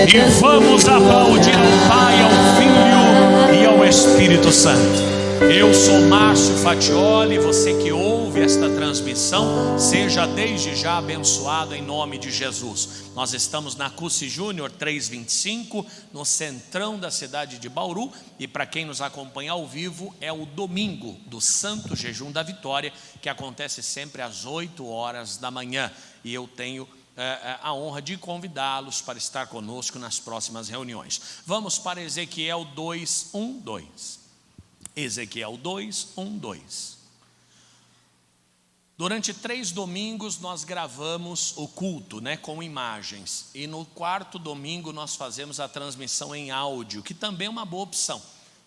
E vamos aplaudir ao Pai, ao Filho e ao Espírito Santo. Eu sou Márcio Fatioli, você que ouve esta transmissão, seja desde já abençoado em nome de Jesus. Nós estamos na Cussi Júnior 325, no centrão da cidade de Bauru, e para quem nos acompanha ao vivo, é o domingo do Santo Jejum da Vitória, que acontece sempre às 8 horas da manhã, e eu tenho a honra de convidá-los para estar conosco nas próximas reuniões. Vamos para Ezequiel 2:1-2. Ezequiel 2:1-2. Durante 3 domingos nós gravamos o culto, com imagens. E no 4º domingo nós fazemos a transmissão em áudio, que também é uma boa opção.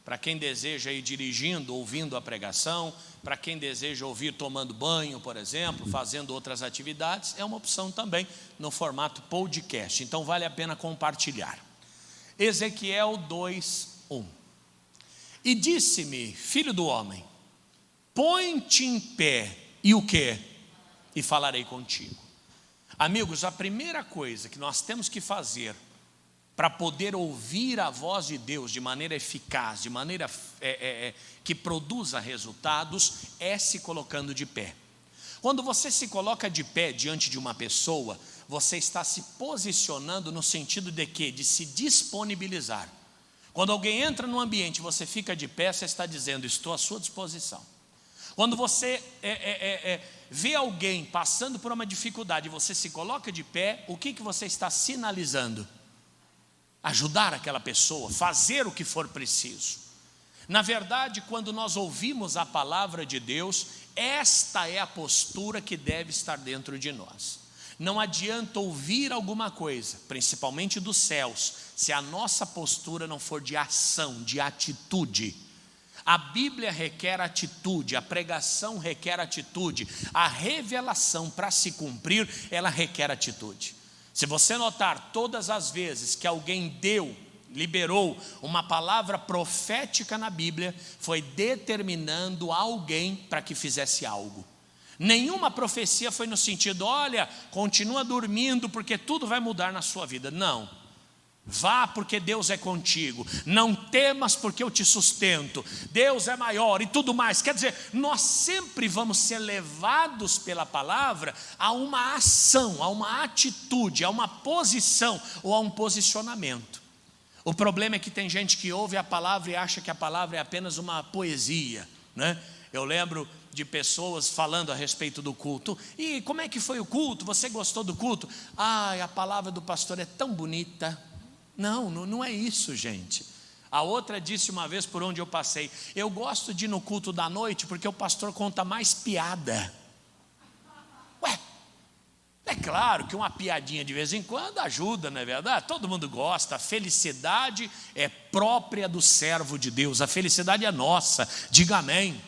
Para quem deseja ir dirigindo, ouvindo a pregação, para quem deseja ouvir tomando banho, por exemplo, fazendo outras atividades, é uma opção também no formato podcast. Então vale a pena compartilhar. Ezequiel 2:1. E disse-me, filho do homem, põe-te em pé, e o quê? E falarei contigo. Amigos, a primeira coisa que nós temos que fazer para poder ouvir a voz de Deus de maneira eficaz, de maneira que produza resultados, é se colocando de pé. Quando você se coloca de pé diante de uma pessoa, você está se posicionando no sentido de quê? De se disponibilizar. Quando alguém entra num ambiente e você fica de pé, você está dizendo, estou à sua disposição. Quando você vê alguém passando por uma dificuldade e você se coloca de pé, o que você está sinalizando? Ajudar aquela pessoa, fazer o que for preciso. Na verdade, quando nós ouvimos a palavra de Deus, esta é a postura que deve estar dentro de nós. Não adianta ouvir alguma coisa, principalmente dos céus, se a nossa postura não for de ação, de atitude. A Bíblia requer atitude, a pregação requer atitude, a revelação para se cumprir, ela requer atitude. Se você notar, todas as vezes que alguém liberou uma palavra profética na Bíblia, foi determinando alguém para que fizesse algo. Nenhuma profecia foi no sentido, olha, continua dormindo porque tudo vai mudar na sua vida. Não, vá porque Deus é contigo, não temas porque eu te sustento, Deus é maior e tudo mais. Quer dizer, nós sempre vamos ser levados pela palavra a uma ação, a uma atitude, a uma posição ou a um posicionamento. O problema é que tem gente que ouve a palavra e acha que a palavra é apenas uma poesia, Eu lembro de pessoas falando a respeito do culto. E como é que foi o culto? Você gostou do culto? A palavra do pastor é tão bonita. Não é isso, gente. A outra disse uma vez por onde eu passei, eu gosto de ir no culto da noite porque o pastor conta mais piada. É claro que uma piadinha de vez em quando ajuda, não é verdade? Todo mundo gosta, a felicidade é própria do servo de Deus, a felicidade é nossa, diga amém.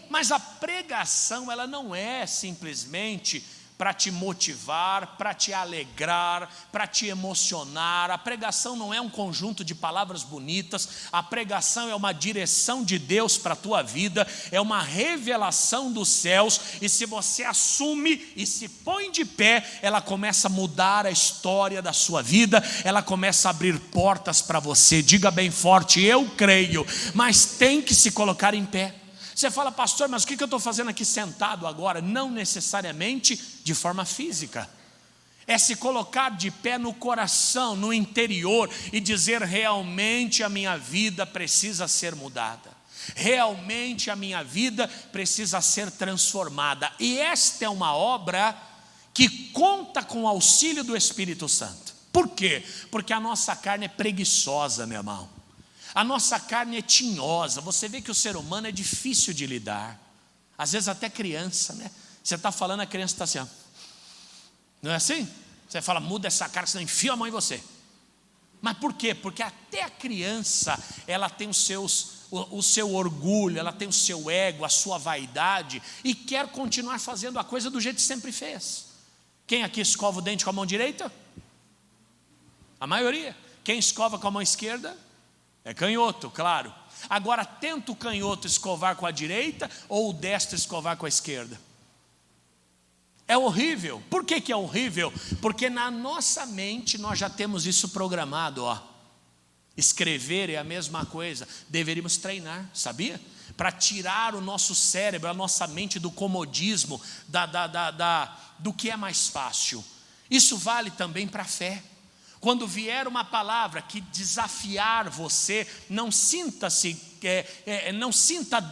Mas a pregação, ela não é simplesmente para te motivar, para te alegrar, para te emocionar. A pregação não é um conjunto de palavras bonitas. A pregação é uma direção de Deus para a tua vida, é uma revelação dos céus, e se você assume e se põe de pé, ela começa a mudar a história da sua vida, ela começa a abrir portas para você. Diga bem forte, eu creio, mas tem que se colocar em pé. Você fala, pastor, mas o que eu estou fazendo aqui sentado agora? Não necessariamente de forma física. É se colocar de pé no coração, no interior, e dizer, realmente a minha vida precisa ser mudada. Realmente a minha vida precisa ser transformada. E esta é uma obra que conta com o auxílio do Espírito Santo. Por quê? Porque a nossa carne é preguiçosa, meu irmão. A nossa carne é tinhosa. Você vê que o ser humano é difícil de lidar. Às vezes até criança, Você está falando, a criança está assim, ó. Não é assim? Você fala, muda essa cara, senão enfia a mão em você. Mas por quê? Porque até a criança, ela tem o seu orgulho, ela tem o seu ego, a sua vaidade, e quer continuar fazendo a coisa do jeito que sempre fez. Quem aqui escova o dente com a mão direita? A maioria. Quem escova com a mão esquerda? É canhoto, claro. Agora, tenta o canhoto escovar com a direita ou o destro escovar com a esquerda? É horrível. Por que é horrível? Porque na nossa mente nós já temos isso programado, ó. Escrever é a mesma coisa. Deveríamos treinar, sabia? Para tirar o nosso cérebro, a nossa mente do comodismo, do que é mais fácil. Isso vale também para a fé. Quando vier uma palavra que desafiar você, não sinta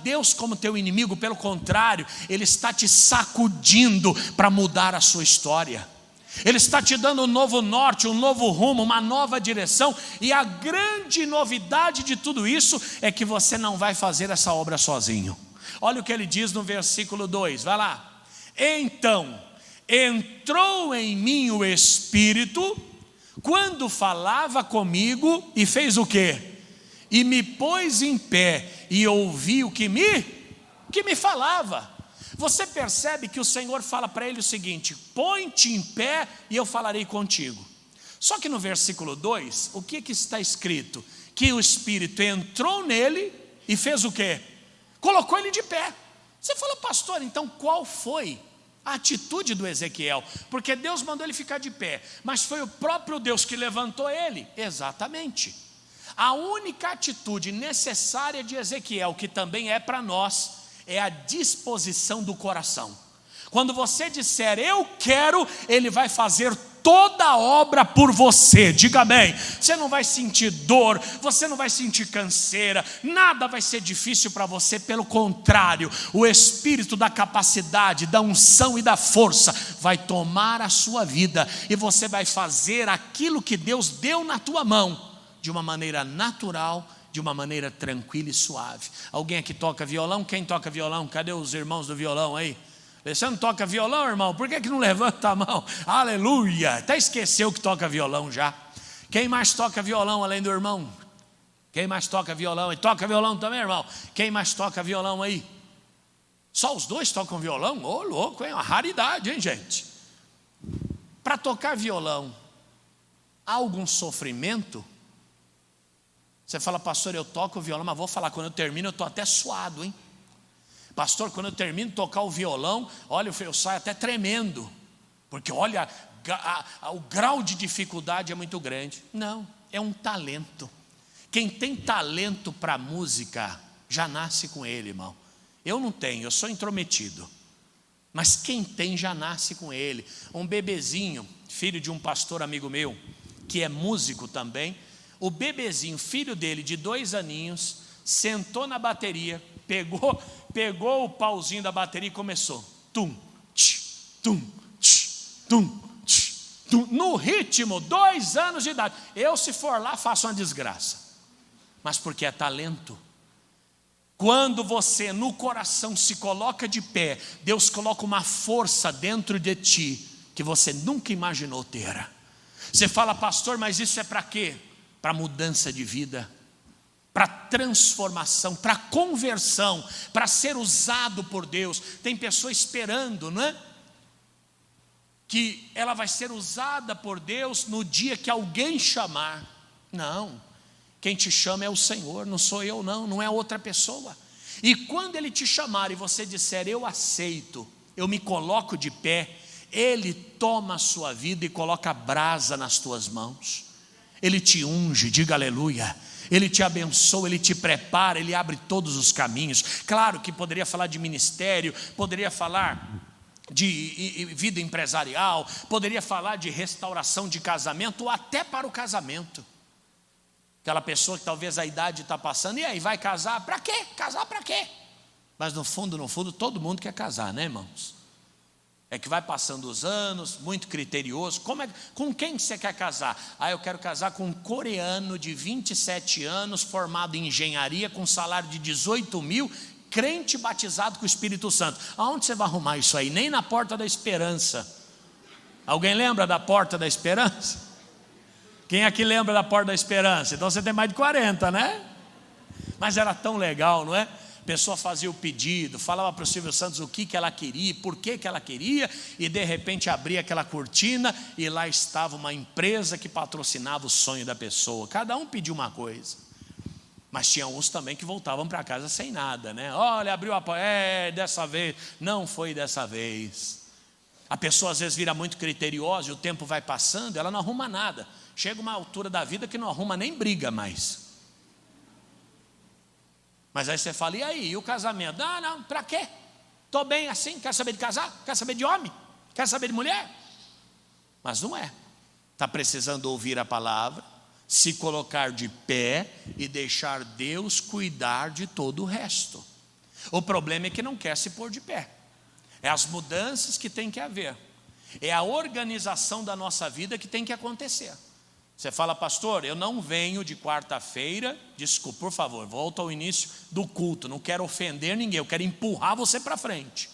Deus como teu inimigo, pelo contrário, Ele está te sacudindo para mudar a sua história. Ele está te dando um novo norte, um novo rumo, uma nova direção. E a grande novidade de tudo isso é que você não vai fazer essa obra sozinho. Olha o que ele diz no versículo 2, vai lá. Então, entrou em mim o Espírito, quando falava comigo, e fez o quê? E me pôs em pé, e ouvi o que me falava. Você percebe que o Senhor fala para ele o seguinte: põe-te em pé e eu falarei contigo. Só que no versículo 2, o que está escrito? Que o Espírito entrou nele e fez o quê? Colocou ele de pé. Você fala, pastor, então qual foi a atitude do Ezequiel? Porque Deus mandou ele ficar de pé, mas foi o próprio Deus que levantou ele. Exatamente. A única atitude necessária de Ezequiel, que também é para nós, é a disposição do coração. Quando você disser eu quero, Ele vai fazer toda a obra por você. Diga bem, você não vai sentir dor, você não vai sentir canseira, nada vai ser difícil para você. Pelo contrário, o Espírito da capacidade, da unção e da força vai tomar a sua vida, e você vai fazer aquilo que Deus deu na tua mão, de uma maneira natural, de uma maneira tranquila e suave. Alguém aqui toca violão? Quem toca violão? Cadê os irmãos do violão aí? Você não toca violão, irmão? Por que não levanta a mão? Aleluia! Até esqueceu que toca violão já. Quem mais toca violão além do irmão? Quem mais toca violão? E toca violão também, irmão? Quem mais toca violão aí? Só os dois tocam violão? Ô, louco, é uma raridade, hein, gente? Para tocar violão, há algum sofrimento? Você fala, pastor, eu toco o violão, mas vou falar, quando eu termino eu estou até suado, hein? Pastor, quando eu termino de tocar o violão, olha, eu saio até tremendo, porque olha, o grau de dificuldade é muito grande. Não, é um talento. Quem tem talento para música, já nasce com ele, irmão. Eu não tenho, eu sou intrometido. Mas quem tem, já nasce com ele. Um bebezinho, filho de um pastor amigo meu, que é músico também, o bebezinho, filho dele, de 2 aninhos, sentou na bateria, pegou o pauzinho da bateria e começou. Tum, tch, tum, tch, tum, tch, tum, no ritmo, 2 anos de idade. Eu, se for lá, faço uma desgraça. Mas porque é talento. Quando você no coração se coloca de pé, Deus coloca uma força dentro de ti que você nunca imaginou ter. Você fala, pastor, mas isso é para quê? Para mudança de vida, para transformação, para conversão, para ser usado por Deus. Tem pessoa esperando, não é? Que ela vai ser usada por Deus no dia que alguém chamar. Não, quem te chama é o Senhor, não sou eu não é outra pessoa. E quando Ele te chamar e você disser, eu aceito, eu me coloco de pé, Ele toma a sua vida e coloca brasa nas tuas mãos. Ele te unge, diga aleluia. Ele te abençoa, Ele te prepara, Ele abre todos os caminhos. Claro que poderia falar de ministério, poderia falar de vida empresarial, poderia falar de restauração de casamento, ou até para o casamento. Aquela pessoa que talvez a idade está passando, e aí, vai casar? Para quê? Casar para quê? Mas no fundo, todo mundo quer casar, né, irmãos? É que vai passando os anos, muito criterioso. Com quem você quer casar? Eu quero casar com um coreano de 27 anos, formado em engenharia, com salário de 18 mil, crente batizado com o Espírito Santo. Aonde você vai arrumar isso aí? Nem na Porta da Esperança. Alguém lembra da Porta da Esperança? Quem aqui lembra da Porta da Esperança? Então você tem mais de 40, né? Mas era tão legal, não é? A pessoa fazia o pedido, falava para o Silvio Santos o que ela queria, por que ela queria, e de repente abria aquela cortina e lá estava uma empresa que patrocinava o sonho da pessoa. Cada um pediu uma coisa, mas tinha uns também que voltavam para casa sem nada, né? Olha, abriu a porta, dessa vez, não foi dessa vez. A pessoa às vezes vira muito criteriosa e o tempo vai passando, ela não arruma nada. Chega uma altura da vida que não arruma nem briga mais. Mas aí você fala, e aí, e o casamento? Não, para quê? Estou bem assim, quer saber de casar? Quer saber de homem? Quer saber de mulher? Mas não é. Está precisando ouvir a palavra, se colocar de pé e deixar Deus cuidar de todo o resto. O problema é que não quer se pôr de pé. É as mudanças que tem que haver. É a organização da nossa vida que tem que acontecer. Você fala, pastor, eu não venho de quarta-feira, desculpa, por favor, volta ao início do culto, não quero ofender ninguém, eu quero empurrar você para frente.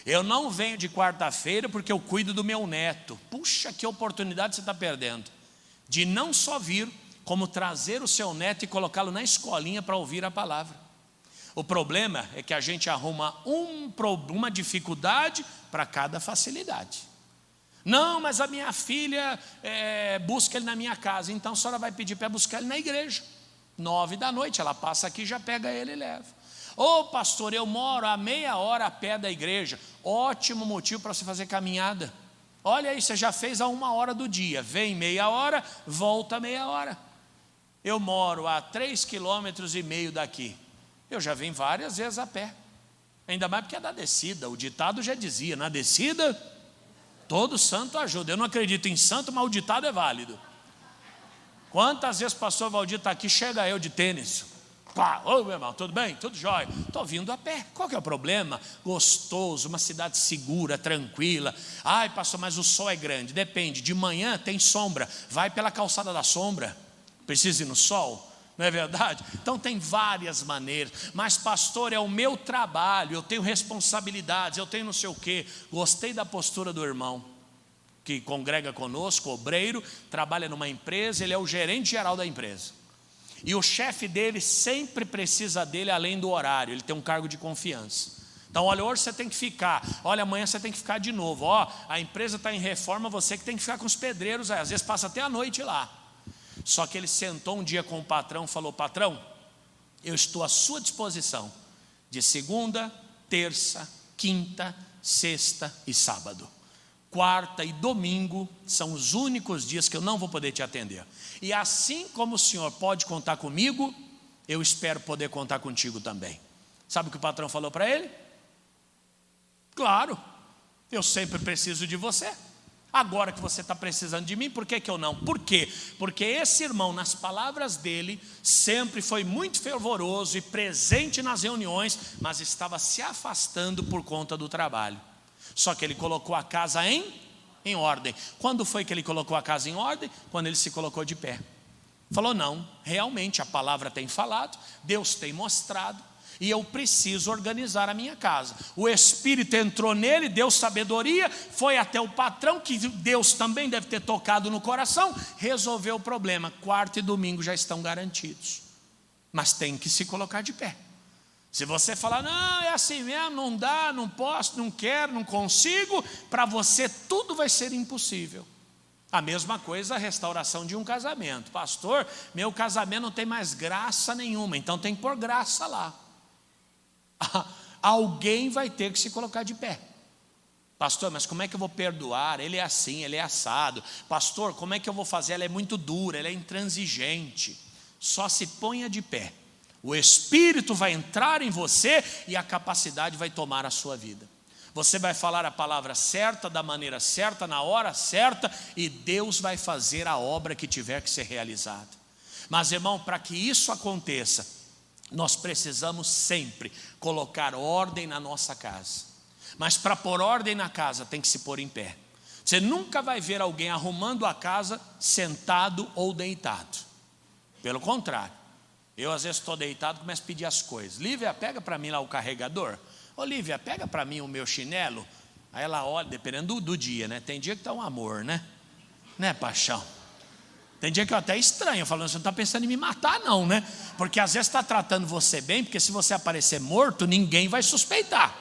Eu não venho de quarta-feira porque eu cuido do meu neto. Puxa, que oportunidade você está perdendo, de não só vir, como trazer o seu neto e colocá-lo na escolinha para ouvir a palavra. O problema é que a gente arruma uma dificuldade para cada facilidade. Não, mas a minha filha busca ele na minha casa. Então a senhora vai pedir para buscar ele na igreja 9 da noite, ela passa aqui, já pega ele e leva. Ô pastor, eu moro a meia hora a pé da igreja. Ótimo motivo para você fazer caminhada. Olha aí, você já fez a 1 hora do dia. Vem meia hora, volta meia hora. Eu moro a 3,5 km daqui. Eu já vim várias vezes a pé. Ainda mais porque é da descida. O ditado já dizia, na descida todo santo ajuda. Eu não acredito em santo, mas o ditado é válido. Quantas vezes o pastor Valdir está aqui, chega eu de tênis. Pá, ô meu irmão, tudo bem? Tudo jóia? Estou vindo a pé, qual que é o problema? Gostoso, uma cidade segura, tranquila. Ai pastor, mas o sol é grande. Depende, de manhã tem sombra, vai pela calçada da sombra. Precisa ir no sol? Não é verdade? Então tem várias maneiras. Mas pastor, é o meu trabalho, eu tenho responsabilidades, eu tenho não sei o quê. Gostei da postura do irmão que congrega conosco, obreiro, trabalha numa empresa, ele é o gerente geral da empresa. E o chefe dele sempre precisa dele além do horário, ele tem um cargo de confiança. Então olha, hoje você tem que ficar, olha, amanhã você tem que ficar de novo. Ó, a empresa está em reforma, você que tem que ficar com os pedreiros, às vezes passa até a noite lá. Só que ele sentou um dia com o patrão e falou, patrão, eu estou à sua disposição de segunda, terça, quinta, sexta e sábado. Quarta e domingo são os únicos dias que eu não vou poder te atender. E assim como o senhor pode contar comigo, eu espero poder contar contigo também. Sabe o que o patrão falou para ele? Claro, eu sempre preciso de você. Agora que você está precisando de mim, por que eu não? Por quê? Porque esse irmão, nas palavras dele, sempre foi muito fervoroso e presente nas reuniões, mas estava se afastando por conta do trabalho. Só que ele colocou a casa em ordem. Quando foi que ele colocou a casa em ordem? Quando ele se colocou de pé. Falou, não, realmente a palavra tem falado, Deus tem mostrado, e eu preciso organizar a minha casa. O Espírito entrou nele, deu sabedoria, foi até o patrão, que Deus também deve ter tocado no coração, resolveu o problema. Quarta e domingo já estão garantidos. Mas tem que se colocar de pé. Se você falar, não, é assim mesmo, não dá, não posso, não quero, não consigo, para você tudo vai ser impossível. A mesma coisa a restauração de um casamento. Pastor, meu casamento não tem mais graça nenhuma, então tem que pôr graça lá. Alguém vai ter que se colocar de pé. Pastor, mas como é que eu vou perdoar? Ele é assim, ele é assado. Pastor, como é que eu vou fazer? Ela é muito dura, ela é intransigente. Só se ponha de pé. O Espírito vai entrar em você e a capacidade vai tomar a sua vida. Você vai falar a palavra certa, da maneira certa, na hora certa, e Deus vai fazer a obra que tiver que ser realizada. Mas irmão, para que isso aconteça, nós precisamos sempre colocar ordem na nossa casa. Mas para pôr ordem na casa tem que se pôr em pé. Você nunca vai ver alguém arrumando a casa sentado ou deitado. Pelo contrário, eu às vezes estou deitado e começo a pedir as coisas. Lívia, pega para mim lá o carregador. Ô Lívia, pega para mim o meu chinelo. Aí ela olha, dependendo do dia, né? Tem dia que está um amor, né? Né, paixão? Tem dia que eu até estranho, falando, você não está pensando em me matar não, né? Porque às vezes está tratando você bem, porque se você aparecer morto, ninguém vai suspeitar.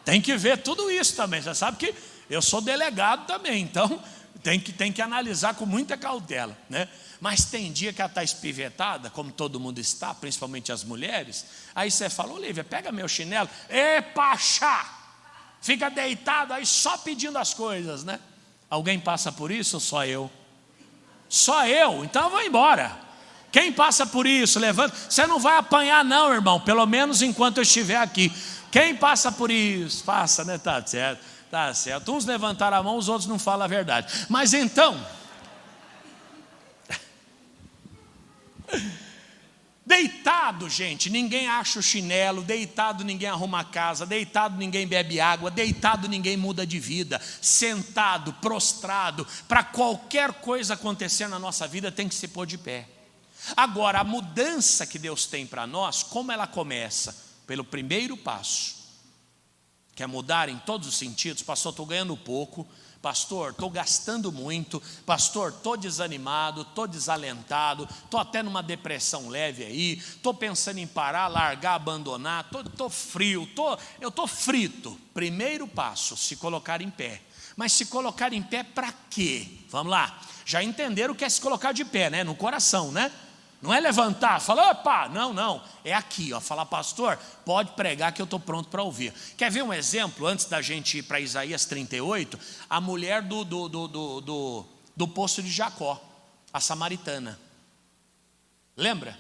Tem que ver tudo isso também. Você sabe que eu sou delegado também, então tem que analisar com muita cautela, né? Mas tem dia que ela está espivetada, como todo mundo está, principalmente as mulheres. Aí você fala, Olívia, pega meu chinelo. Epa, chá! fica deitado aí só pedindo as coisas, né? Alguém passa por isso ou só eu? Só eu, então eu vou embora. Quem passa por isso, levanta. Você não vai apanhar não, irmão, pelo menos enquanto eu estiver aqui. Quem passa por isso, passa, né? Tá certo, tá certo. Uns levantaram a mão, os outros não falam a verdade. Mas então, deitado, gente, ninguém acha o chinelo. Deitado, ninguém arruma a casa. Deitado, ninguém bebe água. Deitado, ninguém muda de vida. Sentado, prostrado, para qualquer coisa acontecer na nossa vida, tem que se pôr de pé. Agora, a mudança que Deus tem para nós, como ela começa? Pelo primeiro passo, que é mudar em todos os sentidos. Pastor, estou ganhando pouco. Pastor, estou gastando muito. Pastor, estou desanimado, estou desalentado, estou até numa depressão leve aí, estou pensando em parar, largar, abandonar, estou frio, eu estou frito. Primeiro passo, se colocar em pé. Mas se colocar em pé para quê? Vamos lá, já entenderam o que é se colocar de pé, né? No coração, né? Não é levantar, falar, opa, não, é aqui, ó, falar, pastor, pode pregar que eu estou pronto para ouvir. Quer ver um exemplo, antes da gente ir para Isaías 38, a mulher do poço de Jacó, a samaritana, lembra?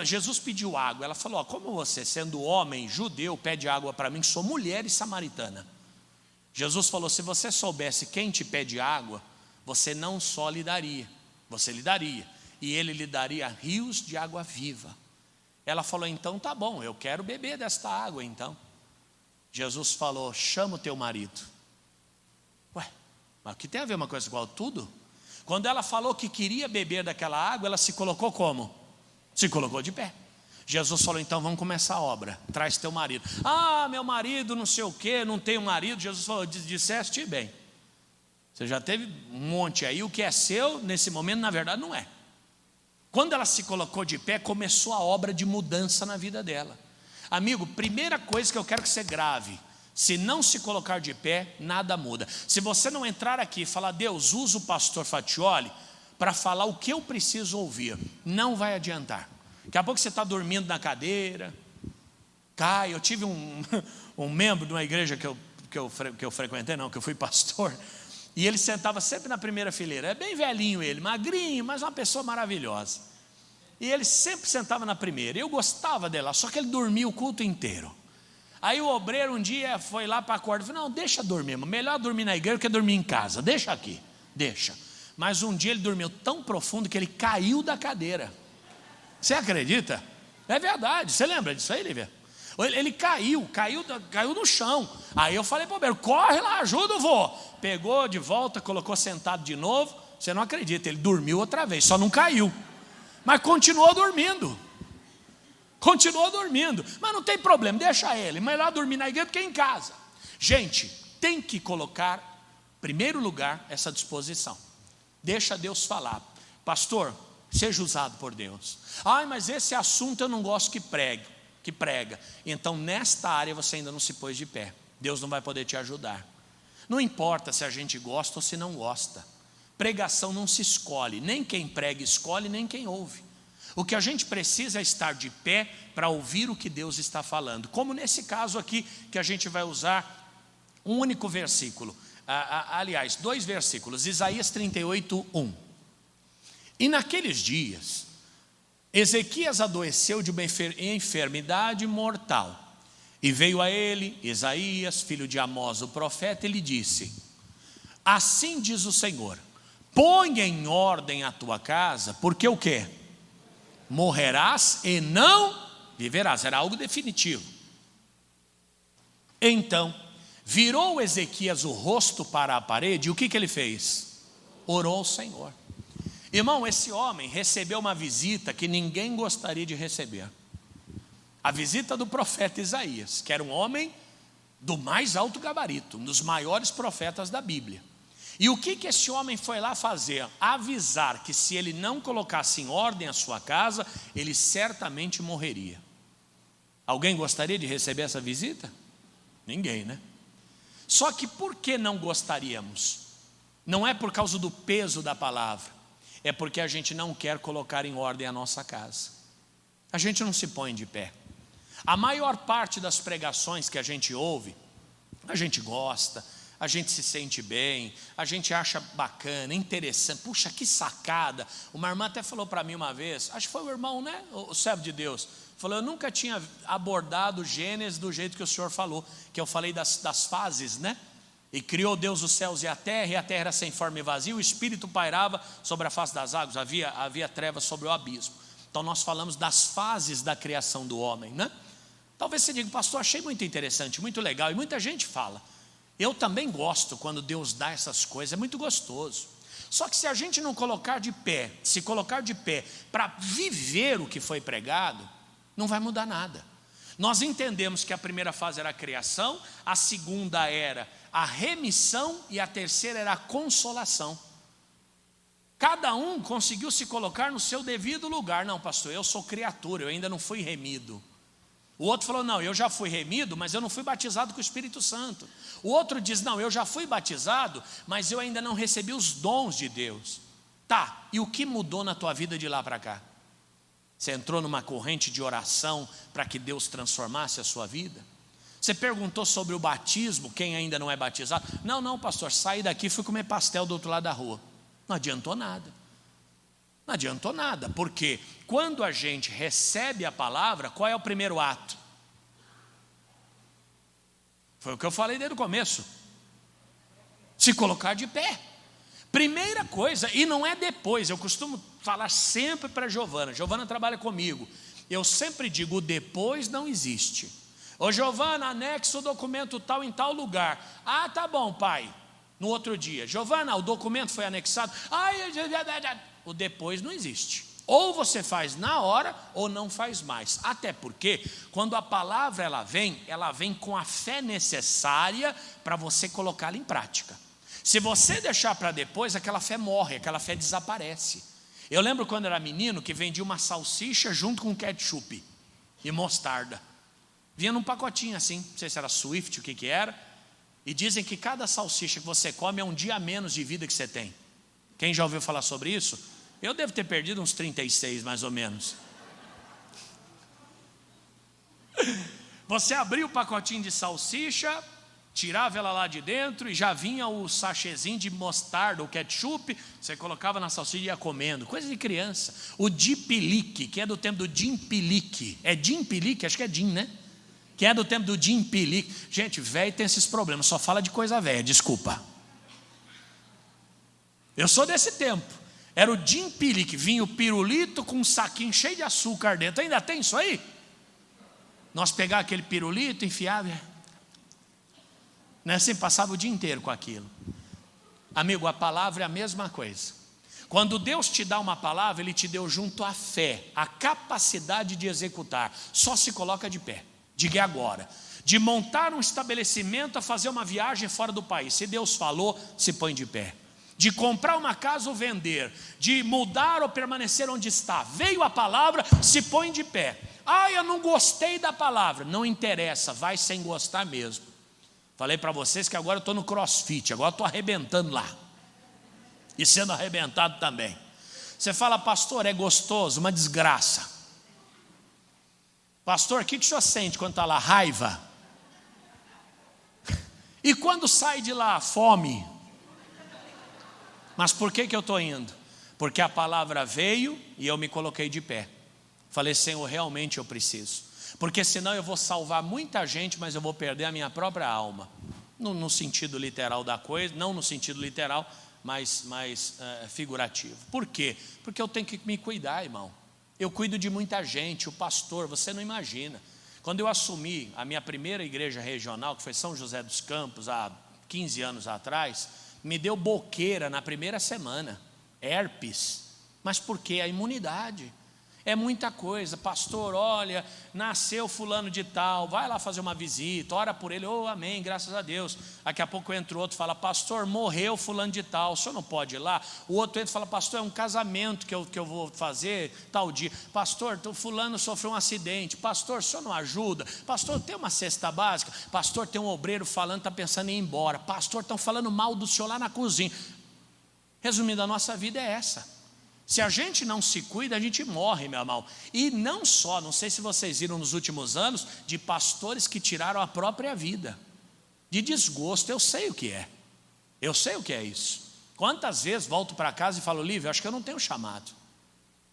Jesus pediu água, ela falou, ó, como você, sendo homem judeu, pede água para mim, que sou mulher e samaritana. Jesus falou, se você soubesse quem te pede água, você não só lhe daria, você lhe daria, e ele lhe daria rios de água viva. Ela falou, então tá bom, eu quero beber desta água então. Jesus falou, chama o teu marido. Ué, mas o que tem a ver uma coisa igual tudo? Quando ela falou que queria beber daquela água, ela se colocou como? Se colocou de pé. Jesus falou, então vamos começar a obra, traz teu marido. Ah, meu marido não sei o que, não tenho marido. Jesus falou, disseste bem. Você já teve um monte aí, o que é seu, nesse momento, na verdade, não é. Quando ela se colocou de pé, começou a obra de mudança na vida dela. Amigo, primeira coisa que eu quero que você grave, se não se colocar de pé, nada muda. Se você não entrar aqui e falar, Deus, usa o pastor Fatioli para falar o que eu preciso ouvir, não vai adiantar. Daqui a pouco você está dormindo na cadeira, cai. Eu tive um membro de uma igreja que eu frequentei, não, que eu fui pastor, e ele sentava sempre na primeira fileira. É bem velhinho ele, magrinho, mas uma pessoa maravilhosa. E ele sempre sentava na primeira. Eu gostava dele, só que ele dormia o culto inteiro. Aí o obreiro um dia foi lá para a corda e falou, não, deixa dormir, melhor dormir na igreja que dormir em casa. Deixa aqui, deixa. Mas um dia ele dormiu tão profundo que ele caiu da cadeira. Você acredita? É verdade, você lembra disso aí, Lívia? Ele caiu no chão. Aí eu falei para o obreiro, corre lá, ajuda o vô. Pegou de volta, colocou sentado de novo. Você não acredita, ele dormiu outra vez, só não caiu, mas continuou dormindo. Mas não tem problema, deixa ele, melhor dormir na igreja do que em casa. Gente, tem que colocar em primeiro lugar essa disposição. Deixa Deus falar. Pastor, seja usado por Deus. Ai, mas esse assunto eu não gosto que prega. Então nesta área você ainda não se pôs de pé. Deus não vai poder te ajudar. Não importa se a gente gosta ou se não gosta. Pregação não se escolhe, nem quem prega escolhe, nem quem ouve. O que a gente precisa é estar de pé para ouvir o que Deus está falando. Como nesse caso aqui, que a gente vai usar um único versículo. Aliás, 2 versículos, Isaías 38, 1. E naqueles dias, Ezequias adoeceu de uma enfermidade mortal. E veio a ele Isaías, filho de Amós, o profeta, e lhe disse, assim diz o Senhor, põe em ordem a tua casa, porque o quê? Morrerás e não viverás. Era algo definitivo. Então, virou Ezequias o rosto para a parede, e o que ele fez? Orou ao Senhor. Irmão, esse homem recebeu uma visita que ninguém gostaria de receber. A visita do profeta Isaías, que era um homem do mais alto gabarito, um dos maiores profetas da Bíblia. E o que esse homem foi lá fazer? Avisar que se ele não colocasse em ordem a sua casa, ele certamente morreria. Alguém gostaria de receber essa visita? Ninguém, né? Só que por que não gostaríamos? Não é por causa do peso da palavra, é porque a gente não quer colocar em ordem a nossa casa. A gente não se põe de pé. A maior parte das pregações que a gente ouve, a gente gosta, a gente se sente bem, a gente acha bacana, interessante. Puxa, que sacada. Uma irmã até falou para mim uma vez, acho que foi o irmão, né? O servo de Deus. Falou, eu nunca tinha abordado Gênesis do jeito que o senhor falou. Que eu falei das fases, né? E criou Deus os céus e a terra era sem forma e vazia. O Espírito pairava sobre a face das águas, havia trevas sobre o abismo. Então nós falamos das fases da criação do homem, né? Talvez você diga, pastor, achei muito interessante, muito legal. E muita gente fala. Eu também gosto quando Deus dá essas coisas, é muito gostoso. Só que se a gente não colocar de pé, se colocar de pé para viver o que foi pregado, não vai mudar nada. Nós entendemos que a primeira fase era a criação, a segunda era a remissão e a terceira era a consolação. Cada um conseguiu se colocar no seu devido lugar. Não, pastor, eu sou criatura, eu ainda não fui remido. O outro falou, não, eu já fui remido, mas eu não fui batizado com o Espírito Santo. O outro diz, não, eu já fui batizado, mas eu ainda não recebi os dons de Deus. Tá, e o que mudou na tua vida de lá para cá? Você entrou numa corrente de oração para que Deus transformasse a sua vida? Você perguntou sobre o batismo, quem ainda não é batizado? Não, pastor, saí daqui e fui comer pastel do outro lado da rua. Não adiantou nada. Não adiantou nada, porque quando a gente recebe a palavra, qual é o primeiro ato? Foi o que eu falei desde o começo. Se colocar de pé. Primeira coisa, e não é depois, eu costumo falar sempre para a Giovana. Giovana trabalha comigo. Eu sempre digo, o depois não existe. Ô Giovana, anexa o documento tal em tal lugar. Ah, tá bom, pai. No outro dia, Giovana, o documento foi anexado. O depois não existe. Ou você faz na hora ou não faz mais. Até porque quando a palavra ela vem com a fé necessária para você colocá-la em prática. Se você deixar para depois, aquela fé morre, aquela fé desaparece. Eu lembro quando era menino que vendia uma salsicha junto com ketchup e mostarda. Vinha num pacotinho assim, não sei se era Swift, o que era. E dizem que cada salsicha que você come é um dia a menos de vida que você tem. Quem já ouviu falar sobre isso? Eu devo ter perdido uns 36 mais ou menos. Você abria o pacotinho de salsicha, tirava ela lá de dentro e já vinha o sachêzinho de mostarda ou ketchup, você colocava na salsicha e ia comendo, coisa de criança. O Dipilique, que é do tempo do Dimpilique. É Dimpilique? Acho que é Dim, né? Que é do tempo do Dimpilique. Gente, velho tem esses problemas, só fala de coisa velha, desculpa. Eu sou desse tempo. Era o Dimpilique, vinha o pirulito com um saquinho cheio de açúcar dentro. Ainda tem isso aí? Nós pegávamos aquele pirulito, enfiava, né? Assim, passava o dia inteiro com aquilo. Amigo, a palavra é a mesma coisa. Quando Deus te dá uma palavra, Ele te deu junto à fé, a capacidade de executar. Só se coloca de pé. Diga agora. De montar um estabelecimento a fazer uma viagem fora do país. Se Deus falou, se põe de pé. De comprar uma casa ou vender, de mudar ou permanecer onde está. Veio a palavra, se põe de pé. Ah, eu não gostei da palavra. Não interessa, vai sem gostar mesmo. Falei para vocês que agora eu estou no CrossFit, agora estou arrebentando lá. E sendo arrebentado também. Você fala, pastor, é gostoso? Uma desgraça. Pastor, o que o senhor sente quando está lá? Raiva. E quando sai de lá? Fome. Mas por que eu estou indo? Porque a palavra veio e eu me coloquei de pé. Falei, Senhor, realmente eu preciso. Porque senão eu vou salvar muita gente, mas eu vou perder a minha própria alma. No sentido literal da coisa, não no sentido literal, mas figurativo. Por quê? Porque eu tenho que me cuidar, irmão. Eu cuido de muita gente, o pastor, você não imagina. Quando eu assumi a minha primeira igreja regional, que foi São José dos Campos, há 15 anos atrás, me deu boqueira na primeira semana, herpes. Mas por quê? A imunidade. É muita coisa. Pastor, olha, nasceu fulano de tal, vai lá fazer uma visita, ora por ele, oh, amém, graças a Deus. Daqui a pouco entra outro e fala, pastor, morreu fulano de tal, o senhor não pode ir lá? O outro entra e fala, pastor, é um casamento que eu vou fazer tal dia. Pastor, fulano sofreu um acidente. Pastor, o senhor não ajuda? Pastor, tem uma cesta básica? Pastor, tem um obreiro falando, está pensando em ir embora. Pastor, estão falando mal do senhor lá na cozinha. Resumindo, a nossa vida é essa. Se a gente não se cuida, a gente morre, meu irmão. E não só, não sei se vocês viram nos últimos anos, de pastores que tiraram a própria vida, de desgosto. Eu sei o que é. Eu sei o que é isso. Quantas vezes volto para casa e falo, Lívia, eu acho que eu não tenho chamado.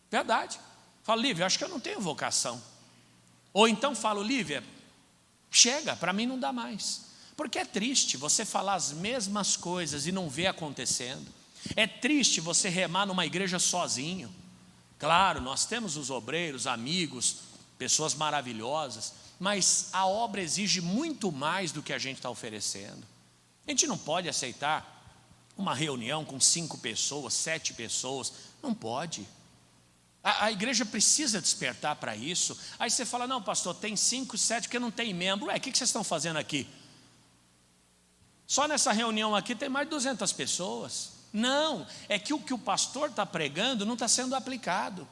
Verdade. Falo, Lívia, eu acho que eu não tenho vocação. Ou então falo, Lívia, chega, para mim não dá mais. Porque é triste você falar as mesmas coisas e não ver acontecendo. É triste você remar numa igreja sozinho. Claro, nós temos os obreiros, amigos, pessoas maravilhosas, mas a obra exige muito mais do que a gente está oferecendo. A gente não pode aceitar uma reunião com 5 pessoas, 7 pessoas, não pode. A igreja precisa despertar para isso. Aí você fala, não pastor, tem 5, 7 que não tem membro. Ué, o que vocês estão fazendo aqui? Só nessa reunião aqui tem mais de 200 pessoas. Não, é que o pastor está pregando não está sendo aplicado.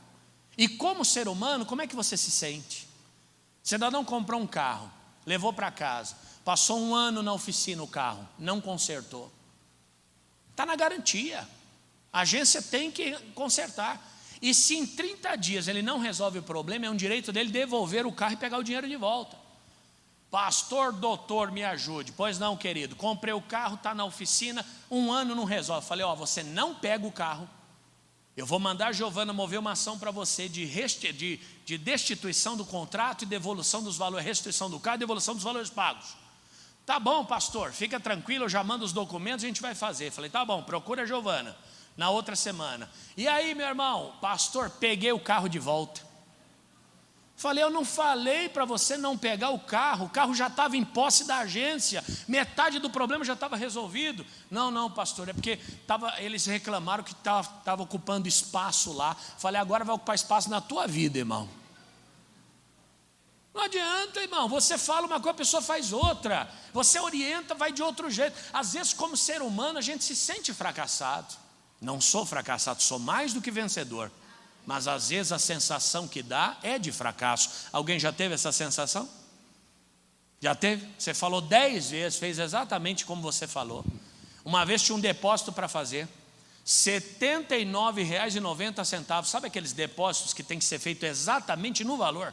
E como ser humano, como é que você se sente? Cidadão comprou um carro, levou para casa, passou 1 ano na oficina o carro, não consertou. Está na garantia. A agência tem que consertar. E se em 30 dias ele não resolve o problema, é um direito dele devolver o carro e pegar o dinheiro de volta. Pastor, doutor, me ajude. Pois não, querido, comprei o carro, está na oficina, 1 ano não resolve. Falei, você não pega o carro, eu vou mandar a Giovana mover uma ação para você de destituição do contrato e devolução dos valores, restituição do carro e devolução dos valores pagos. Tá bom, pastor, fica tranquilo, eu já mando os documentos, a gente vai fazer. Falei, tá bom, procura a Giovana na outra semana. E aí, meu irmão, pastor, peguei o carro de volta. Falei, eu não falei para você não pegar o carro já estava em posse da agência, metade do problema já estava resolvido. Não, pastor, é porque eles reclamaram que estava ocupando espaço lá. Falei, agora vai ocupar espaço na tua vida, irmão. Não adianta, irmão, você fala uma coisa, a pessoa faz outra. Você orienta, vai de outro jeito. Às vezes, como ser humano, a gente se sente fracassado. Não sou fracassado, sou mais do que vencedor. Mas às vezes a sensação que dá é de fracasso. Alguém já teve essa sensação? Já teve? Você falou 10 vezes, fez exatamente como você falou. Uma vez tinha um depósito para fazer, R$ 79,90. Sabe aqueles depósitos que tem que ser feito exatamente no valor?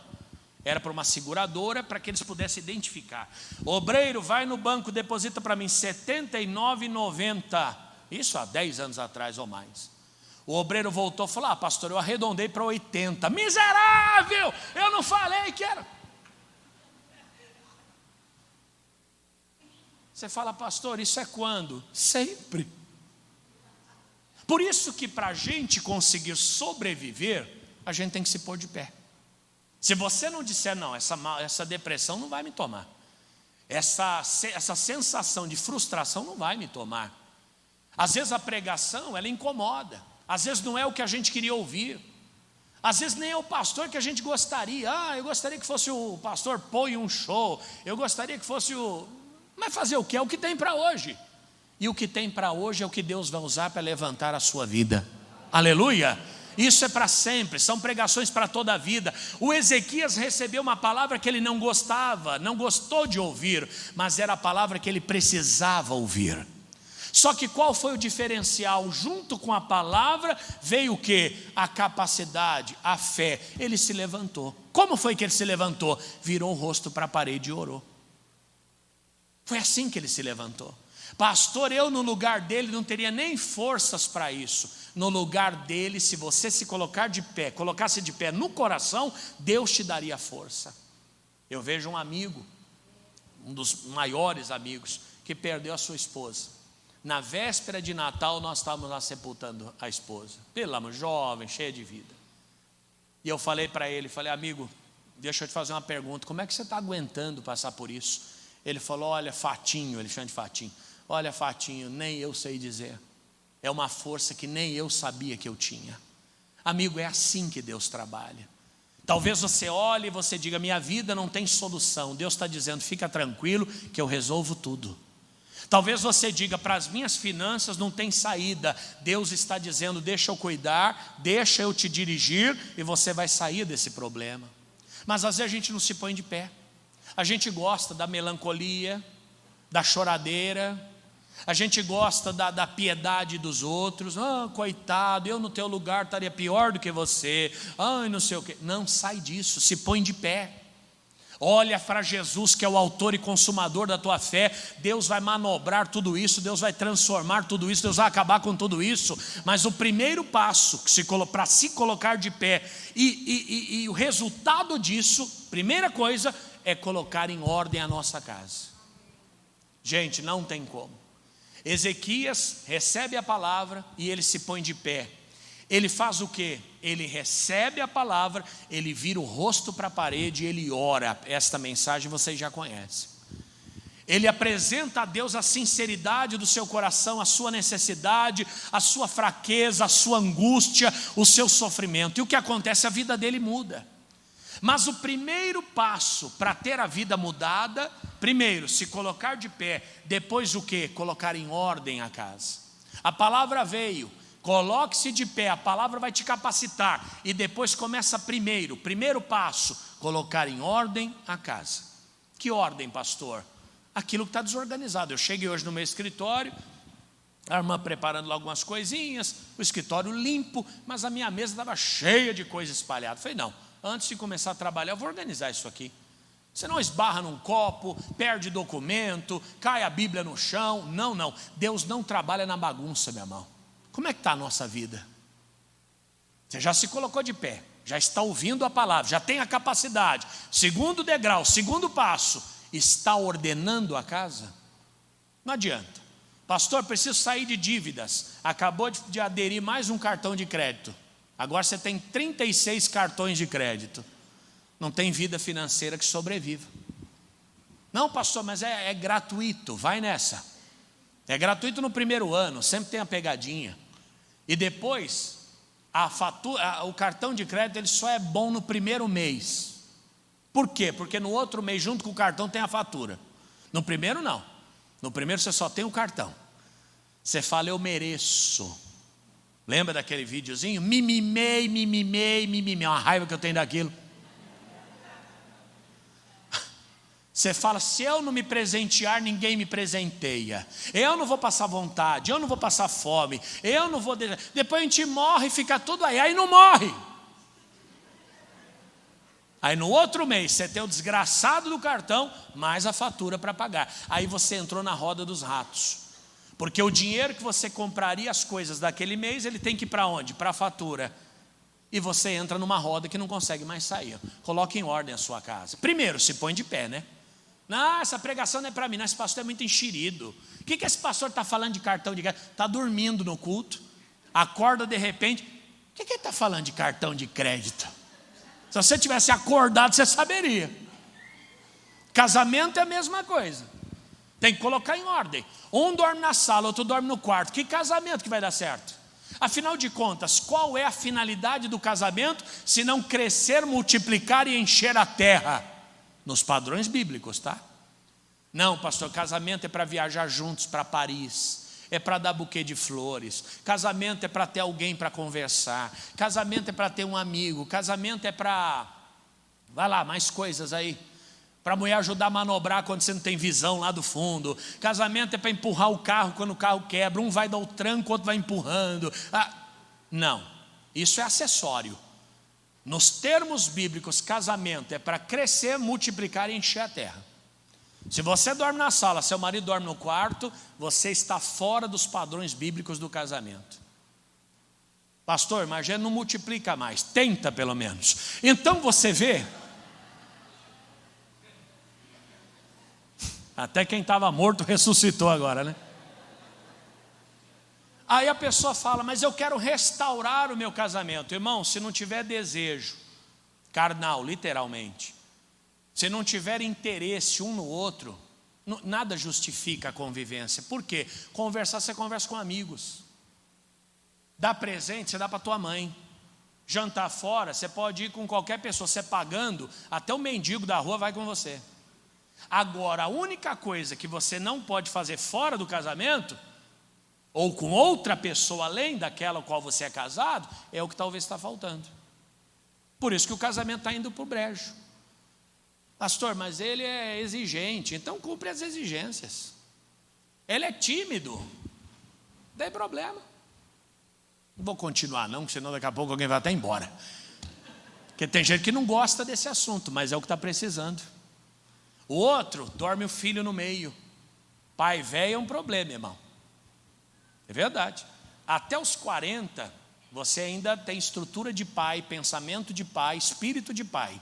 Era para uma seguradora, para que eles pudessem identificar. Obreiro, vai no banco, deposita para mim R$ 79,90. Isso há 10 anos atrás ou mais. O obreiro voltou e falou, pastor, eu arredondei para 80. Miserável, eu não falei que era. Você fala, pastor, isso é quando? Sempre. Por isso que para a gente conseguir sobreviver, a gente tem que se pôr de pé. Se você não disser, não, essa depressão não vai me tomar, essa sensação de frustração não vai me tomar. Às vezes a pregação, ela incomoda. Às vezes não é o que a gente queria ouvir. Às vezes nem é o pastor que a gente gostaria. Eu gostaria que fosse o pastor põe um show. Eu gostaria que fosse o... Mas fazer o quê? É o que tem para hoje. E o que tem para hoje é o que Deus vai usar para levantar a sua vida. Aleluia! Isso é para sempre, são pregações para toda a vida. O Ezequias recebeu uma palavra que ele não gostava, não gostou de ouvir, mas era a palavra que ele precisava ouvir. Só que qual foi o diferencial? Junto com a palavra veio o quê? A capacidade, a fé. Ele se levantou. Como foi que ele se levantou? Virou o rosto para a parede e orou. Foi assim que ele se levantou. Pastor, eu no lugar dele não teria nem forças para isso. No lugar dele, se você se colocasse de pé no coração, Deus te daria força. Eu vejo um amigo, um dos maiores amigos, que perdeu a sua esposa. Na véspera de Natal, nós estávamos lá sepultando a esposa. Pelo amor, jovem, cheia de vida. E eu falei para ele, amigo, deixa eu te fazer uma pergunta, como é que você está aguentando passar por isso? Ele falou, olha, Fatinho, ele chama de Fatinho. Olha, Fatinho, nem eu sei dizer. É uma força que nem eu sabia que eu tinha. Amigo, é assim que Deus trabalha. Talvez você olhe e você diga, minha vida não tem solução. Deus está dizendo, fica tranquilo que eu resolvo tudo. Talvez você diga, para as minhas finanças não tem saída. Deus está dizendo, deixa eu cuidar, deixa eu te dirigir e você vai sair desse problema. Mas às vezes a gente não se põe de pé. A gente gosta da melancolia, da choradeira. A gente gosta da piedade dos outros. Coitado, eu no teu lugar estaria pior do que você. Não sei o quê. Não, sai disso, se põe de pé. Olha para Jesus, que é o autor e consumador da tua fé. Deus vai manobrar tudo isso, Deus vai transformar tudo isso, Deus vai acabar com tudo isso. Mas o primeiro passo para se colocar de pé, e o resultado disso, primeira coisa, é colocar em ordem a nossa casa. Gente, não tem como. Ezequias recebe a palavra e ele se põe de pé. Ele faz o quê? Ele recebe a palavra, ele vira o rosto para a parede e ele ora. Esta mensagem vocês já conhecem. Ele apresenta a Deus a sinceridade do seu coração, a sua necessidade, a sua fraqueza, a sua angústia, o seu sofrimento. E o que acontece? A vida dele muda. Mas o primeiro passo para ter a vida mudada, primeiro, se colocar de pé. Depois o quê? Colocar em ordem a casa. A palavra veio. Coloque-se de pé, a palavra vai te capacitar. E depois começa primeiro passo, colocar em ordem a casa. Que ordem, pastor? Aquilo que está desorganizado. Eu cheguei hoje no meu escritório, a irmã preparando lá algumas coisinhas, o escritório limpo, mas a minha mesa estava cheia de coisa espalhada. Falei, não, antes de começar a trabalhar, eu vou organizar isso aqui. Você não esbarra num copo, perde documento, cai a Bíblia no chão. Não, Deus não trabalha na bagunça, meu irmão. Como é que está a nossa vida? Você já se colocou de pé, já está ouvindo a palavra, já tem a capacidade. Segundo degrau, segundo passo, está ordenando a casa? Não adianta. Pastor, preciso sair de dívidas. Acabou de aderir mais um cartão de crédito. Agora você tem 36 cartões de crédito. Não tem vida financeira que sobreviva. Não, pastor, mas é gratuito, vai nessa. É gratuito no primeiro ano, sempre tem a pegadinha. E depois, o cartão de crédito ele só é bom no primeiro mês. Por quê? Porque no outro mês, junto com o cartão, tem a fatura. No primeiro não. No primeiro você só tem o cartão. Você fala, eu mereço. Lembra daquele videozinho? Mimimei, uma raiva que eu tenho daquilo. Você fala, se eu não me presentear, ninguém me presenteia. Eu não vou passar vontade, eu não vou passar fome, eu não vou... Depois a gente morre e fica tudo aí não morre. Aí no outro mês, você tem o desgraçado do cartão, mais a fatura para pagar. Aí você entrou na roda dos ratos. Porque o dinheiro que você compraria as coisas daquele mês, ele tem que ir para onde? Para a fatura. E você entra numa roda que não consegue mais sair. Coloque em ordem a sua casa. Primeiro, se põe de pé, né? Não, essa pregação não é para mim, não, esse pastor é muito enxerido. O que esse pastor está falando de cartão de crédito? Está dormindo no culto, acorda de repente. O que ele está falando de cartão de crédito? Se você tivesse acordado, você saberia. Casamento é a mesma coisa. Tem que colocar em ordem. Um dorme na sala, outro dorme no quarto. Que casamento que vai dar certo? Afinal de contas, qual é a finalidade do casamento, se não crescer, multiplicar e encher a terra? Nos padrões bíblicos, tá? Não, pastor, casamento é para viajar juntos para Paris, é para dar buquê de flores, casamento é para ter alguém para conversar, casamento é para ter um amigo, casamento é para, vai lá, mais coisas aí, para a mulher ajudar a manobrar quando você não tem visão lá do fundo, casamento é para empurrar o carro quando o carro quebra, um vai dar o tranco, o outro vai empurrando. Não, isso é acessório. Nos termos bíblicos, casamento é para crescer, multiplicar e encher a terra. Se você dorme na sala, seu marido dorme no quarto, você está fora dos padrões bíblicos do casamento. Pastor, mas a gente não multiplica mais, tenta pelo menos. Então você vê, até quem estava morto ressuscitou agora, né? Aí a pessoa fala, mas eu quero restaurar o meu casamento. Irmão, se não tiver desejo carnal, literalmente, se não tiver interesse um no outro, nada justifica a convivência. Por quê? Conversar, você conversa com amigos. Dá presente, você dá para tua mãe. Jantar fora, você pode ir com qualquer pessoa, você pagando, até o mendigo da rua vai com você. Agora, a única coisa que você não pode fazer fora do casamento, ou com outra pessoa além daquela com a qual você é casado, é o que talvez está faltando. Por isso que o casamento está indo para o brejo. Pastor, mas ele é exigente, então cumpre as exigências. Ele é tímido. Não tem problema. Não vou continuar não, senão daqui a pouco alguém vai até embora. Porque tem gente que não gosta desse assunto, mas é o que está precisando. O outro, dorme o filho no meio. Pai velho é um problema, irmão. É verdade. Até os 40, você ainda tem estrutura de pai, pensamento de pai, espírito de pai.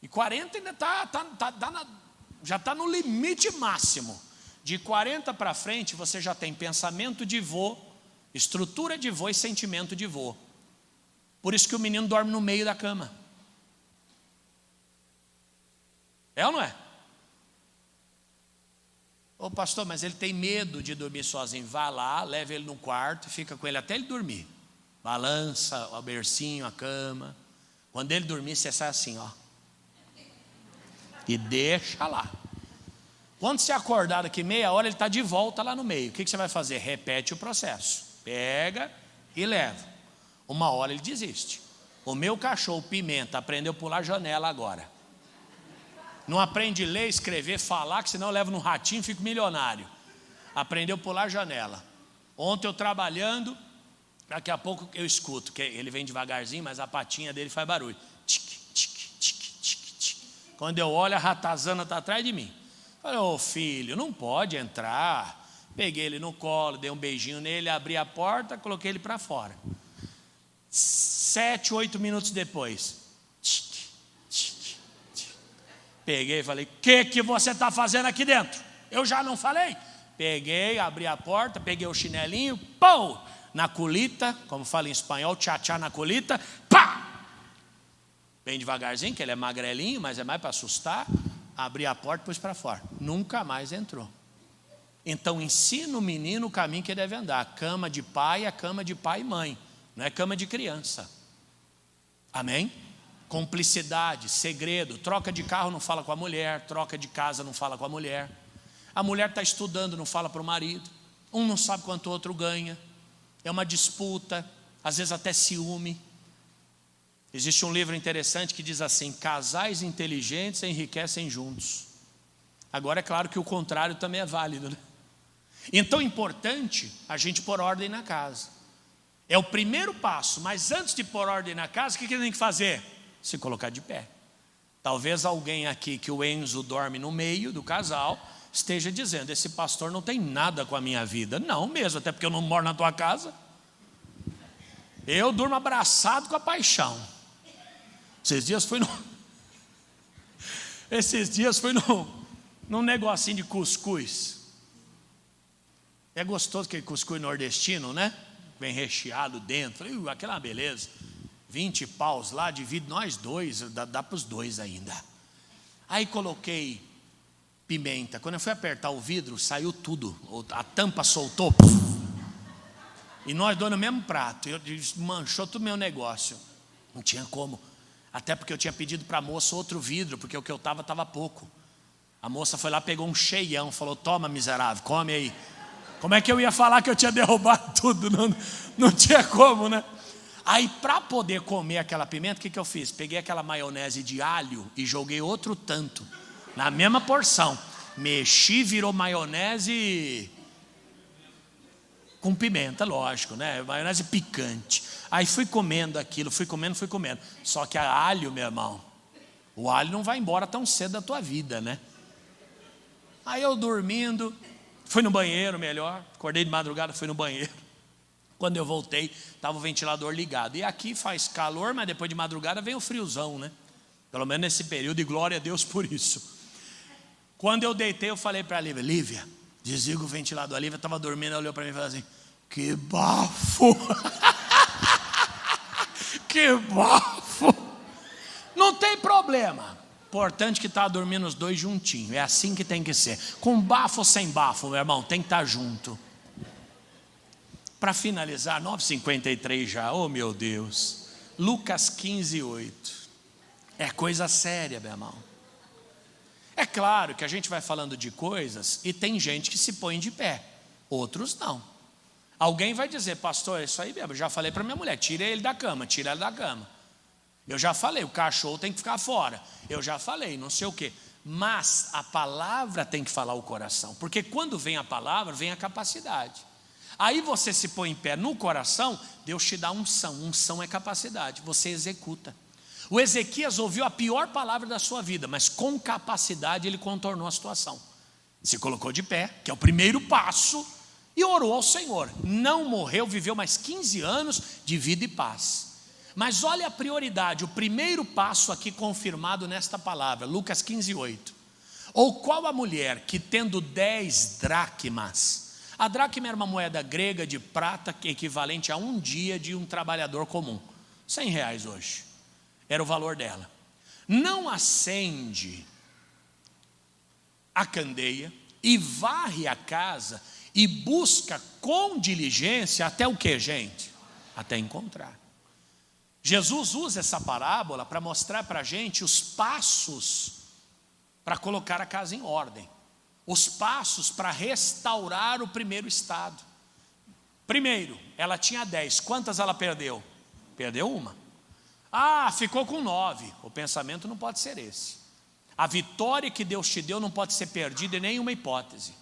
E 40 ainda já está no limite máximo. De 40 para frente, você já tem pensamento de vô, estrutura de vô e sentimento de vô. Por isso que o menino dorme no meio da cama. É ou não é? Ô pastor, mas ele tem medo de dormir sozinho. Vá lá, leva ele no quarto e fica com ele até ele dormir. Balança o bercinho, a cama. Quando ele dormir, você sai assim, ó. E deixa lá. Quando você acordar daqui meia hora, ele está de volta lá no meio. O que você vai fazer? Repete o processo. Pega e leva. Uma hora ele desiste. O meu cachorro, Pimenta, aprendeu a pular janela agora. Não aprende a ler, escrever, falar, que senão eu levo no ratinho e fico milionário. Aprendeu a pular janela. Ontem eu trabalhando, daqui a pouco eu escuto, que ele vem devagarzinho, mas a patinha dele faz barulho. Tic, tic, tic, tic, tic. Quando eu olho, a ratazana está atrás de mim. Falei, ô filho, não pode entrar. Peguei ele no colo, dei um beijinho nele, abri a porta, coloquei ele para fora. 7, 8 minutos depois, peguei e falei, o que você está fazendo aqui dentro? Eu já não falei? Peguei, abri a porta, peguei o chinelinho, pô, na colita, como fala em espanhol, tchá-tchá na colita, pá! Bem devagarzinho, que ele é magrelinho, mas é mais para assustar. Abri a porta e pus para fora. Nunca mais entrou. Então ensina o menino o caminho que ele deve andar. A cama de pai é a cama de pai e mãe, não é cama de criança. Amém? Cumplicidade, segredo. Troca de carro, não fala com a mulher. Troca de casa, não fala com a mulher. A mulher está estudando, não fala para o marido. Um não sabe quanto o outro ganha. É uma disputa, às vezes até ciúme. Existe um livro interessante que diz assim: casais inteligentes enriquecem juntos. Agora é claro que o contrário também é válido, né? Então é importante a gente pôr ordem na casa. É o primeiro passo, mas antes de pôr ordem na casa, o que tem que fazer? Se colocar de pé. Talvez alguém aqui que o Enzo dorme no meio do casal esteja dizendo, esse pastor não tem nada com a minha vida. Não mesmo, até porque eu não moro na tua casa. Eu durmo abraçado com a paixão. Esses dias fui num negocinho de cuscuz. É gostoso aquele cuscuz nordestino, né? Vem recheado dentro. Falei, aquela é uma beleza. 20 paus lá, divide nós dois, dá para os dois ainda. Aí coloquei pimenta. Quando eu fui apertar o vidro, saiu tudo. A tampa soltou. E nós dois no mesmo prato. Manchou todo o meu negócio. Não tinha como. Até porque eu tinha pedido para a moça outro vidro, porque o que eu estava pouco. A moça foi lá, pegou um cheião, falou, toma miserável, come aí. Como é que eu ia falar que eu tinha derrubado tudo? Não tinha como, né? Aí para poder comer aquela pimenta, o que eu fiz? Peguei aquela maionese de alho e joguei outro tanto, na mesma porção. Mexi, virou maionese com pimenta, lógico, né? Maionese picante. Aí fui comendo aquilo, fui comendo. Só que a alho, meu irmão, o alho não vai embora tão cedo da tua vida, né? Aí eu dormindo, fui no banheiro melhor, acordei de madrugada, fui no banheiro. Quando eu voltei, estava o ventilador ligado. E aqui faz calor, mas depois de madrugada vem o friozão, né? Pelo menos nesse período, e glória a Deus por isso. Quando eu deitei, eu falei para a Lívia, Lívia, desliga o ventilador. A Lívia estava dormindo, ela olhou para mim e falou assim, que bafo! Que bafo! Não tem problema. Importante que está dormindo os dois juntinhos. É assim que tem que ser. Com bafo ou sem bafo, meu irmão, tem que estar junto. Para finalizar, 9h53 já, oh meu Deus. Lucas 15:8. É coisa séria, meu irmão. É claro que a gente vai falando de coisas e tem gente que se põe de pé, outros não. Alguém vai dizer, pastor, isso aí mesmo, eu já falei para minha mulher, tira ele da cama, tira ela da cama. Eu já falei, o cachorro tem que ficar fora. Eu já falei, não sei o quê. Mas a palavra tem que falar o coração, porque quando vem a palavra, vem a capacidade. Aí você se põe em pé no coração, Deus te dá unção. Unção é capacidade, você executa. O Ezequias ouviu a pior palavra da sua vida, mas com capacidade ele contornou a situação. Se colocou de pé, que é o primeiro passo, e orou ao Senhor. Não morreu, viveu mais 15 anos de vida e paz. Mas olha a prioridade, o primeiro passo aqui confirmado nesta palavra, Lucas 15:8. Ou qual a mulher que tendo 10 dracmas, a dracma era uma moeda grega de prata equivalente a um dia de um trabalhador comum, R$100 hoje, era o valor dela. Não acende a candeia e varre a casa e busca com diligência até o que, gente? Até encontrar. Jesus usa essa parábola para mostrar para a gente os passos para colocar a casa em ordem, os passos para restaurar o primeiro estado. Primeiro, ela tinha 10, quantas ela perdeu? Perdeu uma. Ficou com 9, o pensamento não pode ser esse. A vitória que Deus te deu não pode ser perdida em nenhuma hipótese.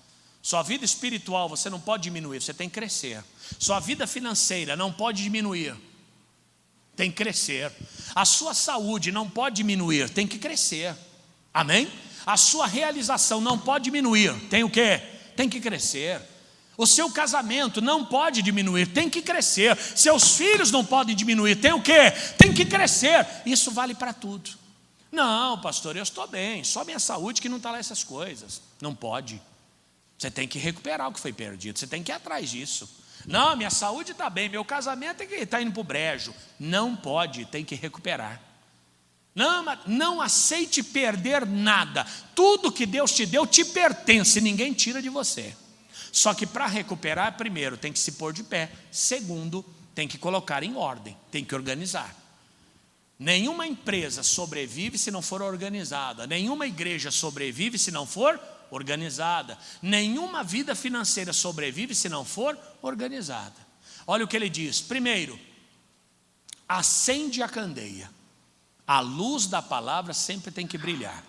Sua vida espiritual você não pode diminuir, você tem que crescer. Sua vida financeira não pode diminuir, tem que crescer. A sua saúde não pode diminuir, tem que crescer. Amém? A sua realização não pode diminuir, tem o quê? Tem que crescer. O seu casamento não pode diminuir, tem que crescer. Seus filhos não podem diminuir, tem o quê? Tem que crescer. Isso vale para tudo. Não, pastor, eu estou bem, só minha saúde que não está lá essas coisas. Não pode. Você tem que recuperar o que foi perdido, você tem que ir atrás disso. Não, minha saúde está bem, meu casamento está indo para o brejo. Não pode, tem que recuperar. Não aceite perder nada. Tudo que Deus te deu te pertence, ninguém tira de você. Só que para recuperar, primeiro tem que se pôr de pé. Segundo, tem que colocar em ordem, tem que organizar. Nenhuma empresa sobrevive se não for organizada. Nenhuma igreja sobrevive se não for organizada. Nenhuma vida financeira sobrevive se não for organizada. Olha o que ele diz. Primeiro, acende a candeia. A luz da palavra sempre tem que brilhar.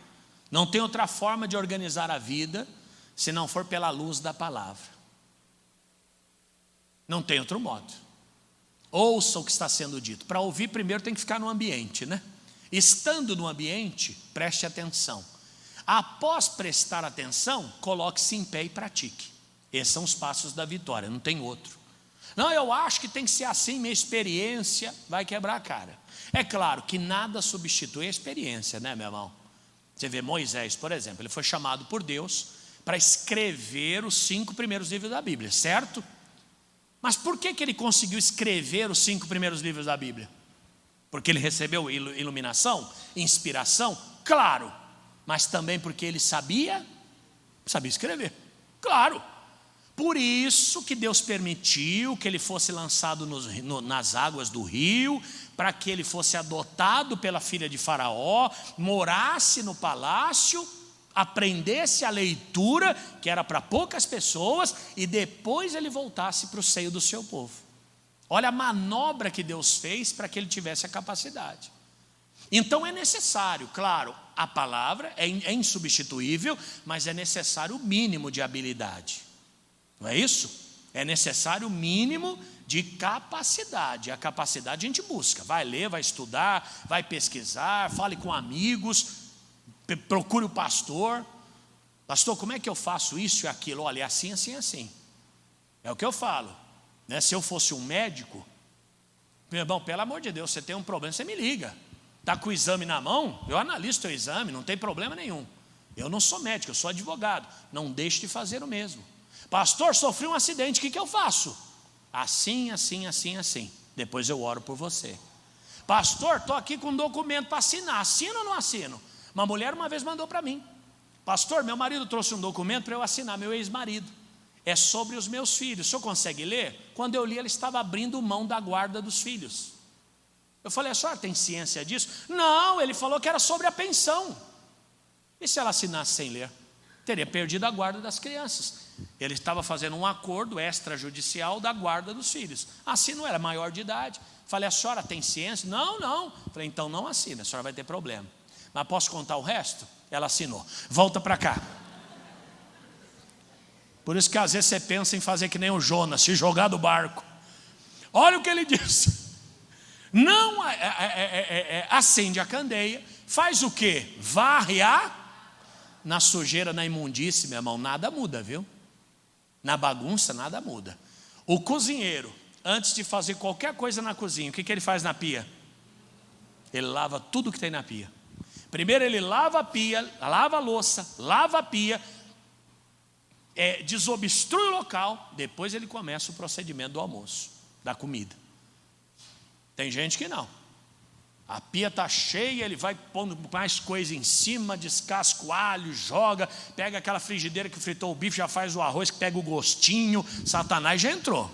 Não tem outra forma de organizar a vida se não for pela luz da palavra. Não tem outro modo. Ouça o que está sendo dito. Para ouvir primeiro tem que ficar no ambiente, né? Estando no ambiente, preste atenção. Após prestar atenção, coloque-se em pé e pratique. Esses são os passos da vitória, não tem outro. Não, eu acho que tem que ser assim, minha experiência vai quebrar a cara. É claro que nada substitui a experiência, né, meu irmão? Você vê Moisés, por exemplo, ele foi chamado por Deus para escrever os 5 primeiros livros da Bíblia, certo? Mas por que ele conseguiu escrever os 5 primeiros livros da Bíblia? Porque ele recebeu iluminação, inspiração? Claro, mas também porque ele sabia escrever, claro. Por isso que Deus permitiu que ele fosse lançado nas águas do rio, para que ele fosse adotado pela filha de Faraó, morasse no palácio, aprendesse a leitura, que era para poucas pessoas, e depois ele voltasse para o seio do seu povo. Olha a manobra que Deus fez para que ele tivesse a capacidade. Então é necessário, claro, a palavra é insubstituível, mas é necessário o mínimo de habilidade. Não é isso? É necessário o mínimo de capacidade. A capacidade a gente busca, vai ler, vai estudar, vai pesquisar, fale com amigos, procure o pastor. Pastor, como é que eu faço isso e aquilo? Olha, é assim, assim, assim. É o que eu falo, né? Se eu fosse um médico, meu irmão, pelo amor de Deus, você tem um problema, você me liga. Está com o exame na mão, eu analiso o teu exame, não tem problema nenhum. Eu não sou médico, eu sou advogado. Não deixe de fazer o mesmo. Pastor, sofri um acidente, o que eu faço? Assim, assim, assim, assim. Depois eu oro por você. Pastor, estou aqui com um documento para assinar. Assino ou não assino? Uma mulher uma vez mandou para mim. Pastor, meu marido trouxe um documento para eu assinar, meu ex-marido. É sobre os meus filhos. O senhor consegue ler? Quando eu li, ele estava abrindo mão da guarda dos filhos. Eu falei, a senhora tem ciência disso? Não, ele falou que era sobre a pensão. E se ela assinasse sem ler? Teria perdido a guarda das crianças. Ele estava fazendo um acordo extrajudicial da guarda dos filhos. Assim não era maior de idade. Falei, a senhora tem ciência? Não, não. Falei, então não assina, a senhora vai ter problema. Mas posso contar o resto? Ela assinou. Volta para cá. Por isso que às vezes você pensa em fazer que nem o Jonas, se jogar do barco. Olha o que ele diz. Não acende a candeia. Faz o quê? Varre na sujeira, na imundície, meu irmão. Nada muda, viu? Na bagunça nada muda. O cozinheiro, antes de fazer qualquer coisa na cozinha, o que ele faz na pia? Ele lava tudo que tem na pia. Primeiro ele lava a pia, lava a louça, lava a pia, desobstrui o local. Depois ele começa o procedimento do almoço, da comida. Tem gente que não. A pia está cheia, ele vai pondo mais coisa em cima, descasca o alho, joga, pega aquela frigideira que fritou o bife, já faz o arroz, que pega o gostinho. Satanás já entrou.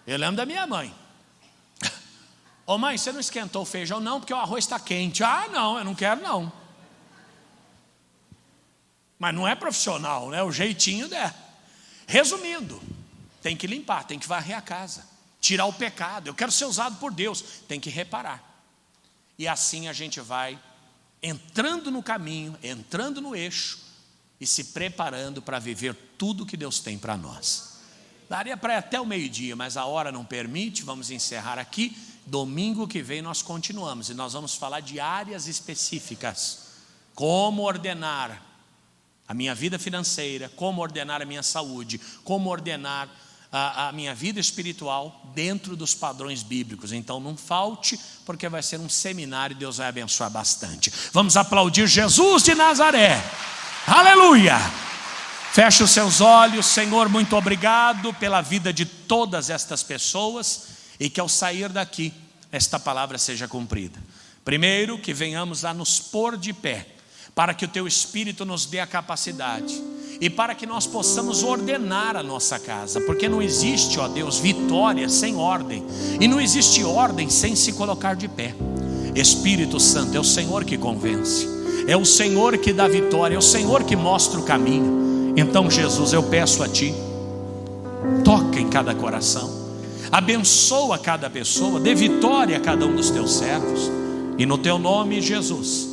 Eu lembro da minha mãe. Ô mãe, você não esquentou o feijão? Não, porque o arroz está quente. Ah, não, eu não quero não. Mas não é profissional, né? O jeitinho dela. Resumindo, tem que limpar, tem que varrer a casa, tirar o pecado. Eu quero ser usado por Deus, tem que reparar. E assim a gente vai entrando no caminho, entrando no eixo e se preparando para viver tudo que Deus tem para nós. Daria para ir até o meio-dia, mas a hora não permite. Vamos encerrar aqui. Domingo que vem nós continuamos e nós vamos falar de áreas específicas. Como ordenar a minha vida financeira, como ordenar a minha saúde, como ordenar a minha vida espiritual dentro dos padrões bíblicos. Então não falte, porque vai ser um seminário e Deus vai abençoar bastante. Vamos aplaudir Jesus de Nazaré. Aleluia! Feche os seus olhos. Senhor, muito obrigado pela vida de todas estas pessoas, e que ao sair daqui esta palavra seja cumprida. Primeiro, que venhamos a nos pôr de pé, para que o teu Espírito nos dê a capacidade, e para que nós possamos ordenar a nossa casa, porque não existe, ó Deus, vitória sem ordem, e não existe ordem sem se colocar de pé. Espírito Santo, é o Senhor que convence, é o Senhor que dá vitória, é o Senhor que mostra o caminho. Então Jesus, eu peço a Ti, toca em cada coração, abençoa cada pessoa, dê vitória a cada um dos Teus servos, e no Teu nome, Jesus,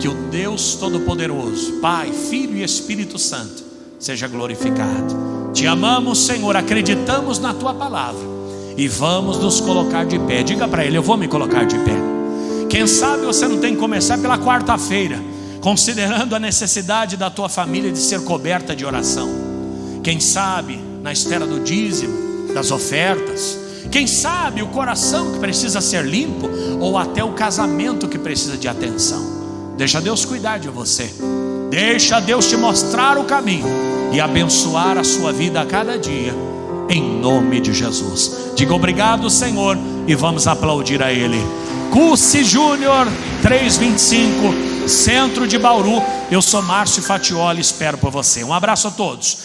que o Deus Todo-Poderoso, Pai, Filho e Espírito Santo, seja glorificado. Te amamos, Senhor, acreditamos na Tua palavra e vamos nos colocar de pé. Diga para Ele: eu vou me colocar de pé. Quem sabe você não tem que começar pela quarta-feira, considerando a necessidade da tua família de ser coberta de oração. Quem sabe na esfera do dízimo, das ofertas. Quem sabe o coração que precisa ser limpo, ou até o casamento que precisa de atenção. Deixa Deus cuidar de você, deixa Deus te mostrar o caminho e abençoar a sua vida a cada dia, em nome de Jesus. Diga obrigado, Senhor, e vamos aplaudir a Ele. Cussi Júnior 325, Centro de Bauru. Eu sou Márcio Fatioli, espero por você. Um abraço a todos.